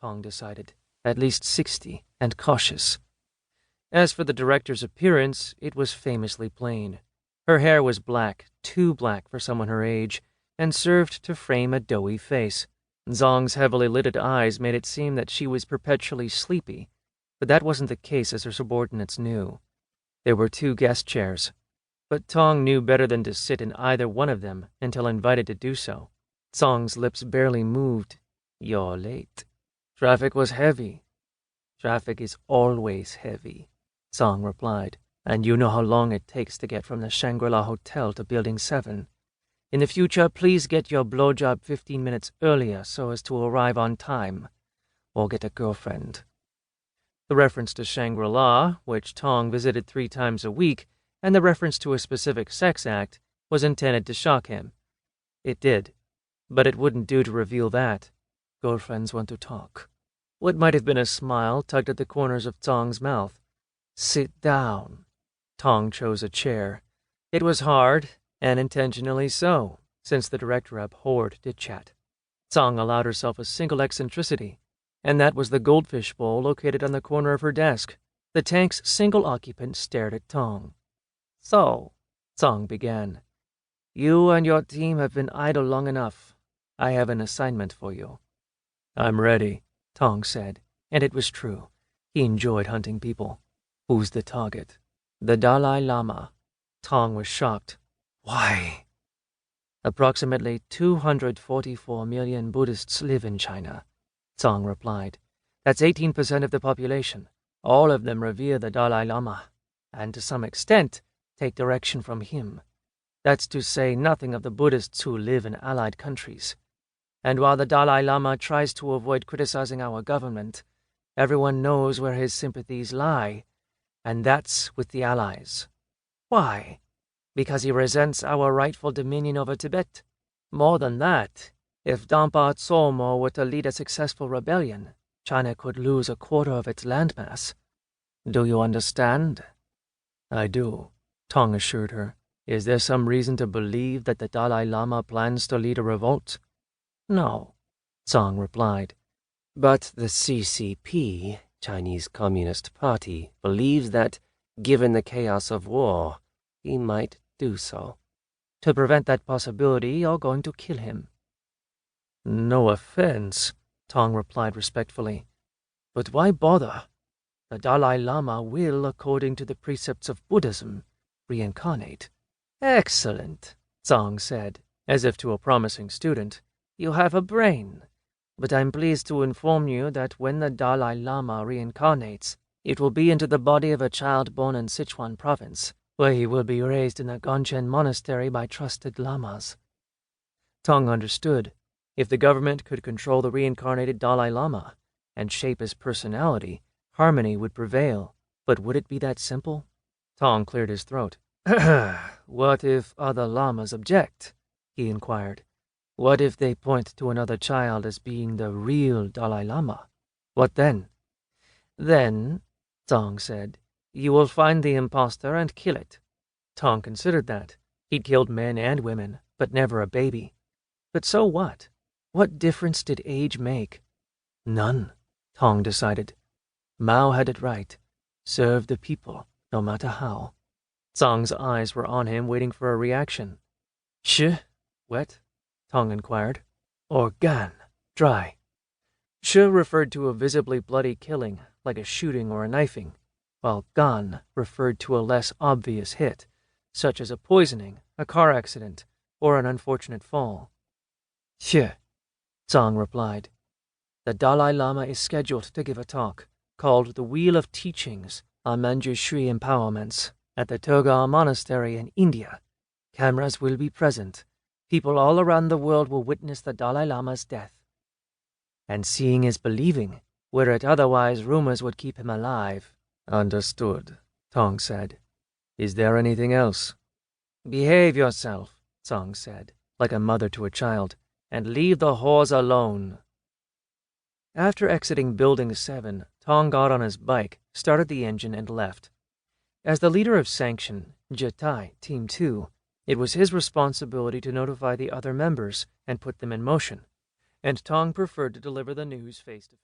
Tong decided. At least 60, and cautious. As for the director's appearance, it was famously plain. Her hair was black, too black for someone her age, and served to frame a doughy face. Zong's heavily lidded eyes made it seem that she was perpetually sleepy, but that wasn't the case, as her subordinates knew. There were 2 guest chairs, but Tong knew better than to sit in either one of them until invited to do so. Zong's lips barely moved. "You're late." "Traffic was heavy." "Traffic is always heavy," Zong replied, "and you know how long it takes to get from the Shangri-La Hotel to Building 7. In the future, please get your blowjob 15 minutes earlier so as to arrive on time, or get a girlfriend." The reference to Shangri-La, which Tong visited 3 times a week, and the reference to a specific sex act, was intended to shock him. It did, but it wouldn't do to reveal that. Girlfriends want to talk. What might have been a smile tugged at the corners of Tong's mouth. "Sit down." Tong chose a chair. It was hard, and intentionally so, since the director abhorred chit-chat. Tong allowed herself a single eccentricity, and that was the goldfish bowl located on the corner of her desk. The tank's single occupant stared at Tong. "So," Tong began, "you and your team have been idle long enough. I have an assignment for you." "I'm ready," Tong said, and it was true. He enjoyed hunting people. "Who's the target?" "The Dalai Lama." Tong was shocked. "Why?" "Approximately 244 million Buddhists live in China," Tong replied. "That's 18% of the population. All of them revere the Dalai Lama, and to some extent take direction from him. That's to say nothing of the Buddhists who live in allied countries. And while the Dalai Lama tries to avoid criticizing our government, everyone knows where his sympathies lie, and that's with the Allies. Why? Because he resents our rightful dominion over Tibet. More than that, if Dampa Tsomo were to lead a successful rebellion, China could lose a quarter of its landmass. Do you understand?" "I do," Tong assured her. "Is there some reason to believe that the Dalai Lama plans to lead a revolt?" "No," Tong replied. "But the CCP, Chinese Communist Party, believes that, given the chaos of war, he might do so. To prevent that possibility, you're going to kill him." "No offense," Tong replied respectfully. "But why bother? The Dalai Lama will, according to the precepts of Buddhism, reincarnate." "Excellent," Tong said, as if to a promising student. "You have a brain. But I'm pleased to inform you that when the Dalai Lama reincarnates, it will be into the body of a child born in Sichuan province, where he will be raised in a Gongchen monastery by trusted lamas." Tong understood. If the government could control the reincarnated Dalai Lama and shape his personality, harmony would prevail. But would it be that simple? Tong cleared his throat. "What if other lamas object?" he inquired. "What if they point to another child as being the real Dalai Lama? What then?" "Then," Tong said, "you will find the impostor and kill it." Tong considered that. He'd killed men and women, but never a baby. But so what? What difference did age make? None, Tong decided. Mao had it right. Serve the people, no matter how. Tong's eyes were on him, waiting for a reaction. "Shi, wet?" Tong inquired. "Or gan, dry?" Shi referred to a visibly bloody killing, like a shooting or a knifing, while gan referred to a less obvious hit, such as a poisoning, a car accident, or an unfortunate fall. "Shi," Tong replied. "The Dalai Lama is scheduled to give a talk, called The Wheel of Teachings on Manjushri Empowerments, at the Turgar Monastery in India. Cameras will be present. People all around the world will witness the Dalai Lama's death. And seeing is believing, where it otherwise rumors would keep him alive." "Understood," Tong said. "Is there anything else?" "Behave yourself," Tong said, like a mother to a child, "and leave the whores alone." After exiting Building 7, Tong got on his bike, started the engine, and left. As the leader of Sanction, Jitai, Team 2, it was his responsibility to notify the other members and put them in motion, and Tong preferred to deliver the news face-to-face.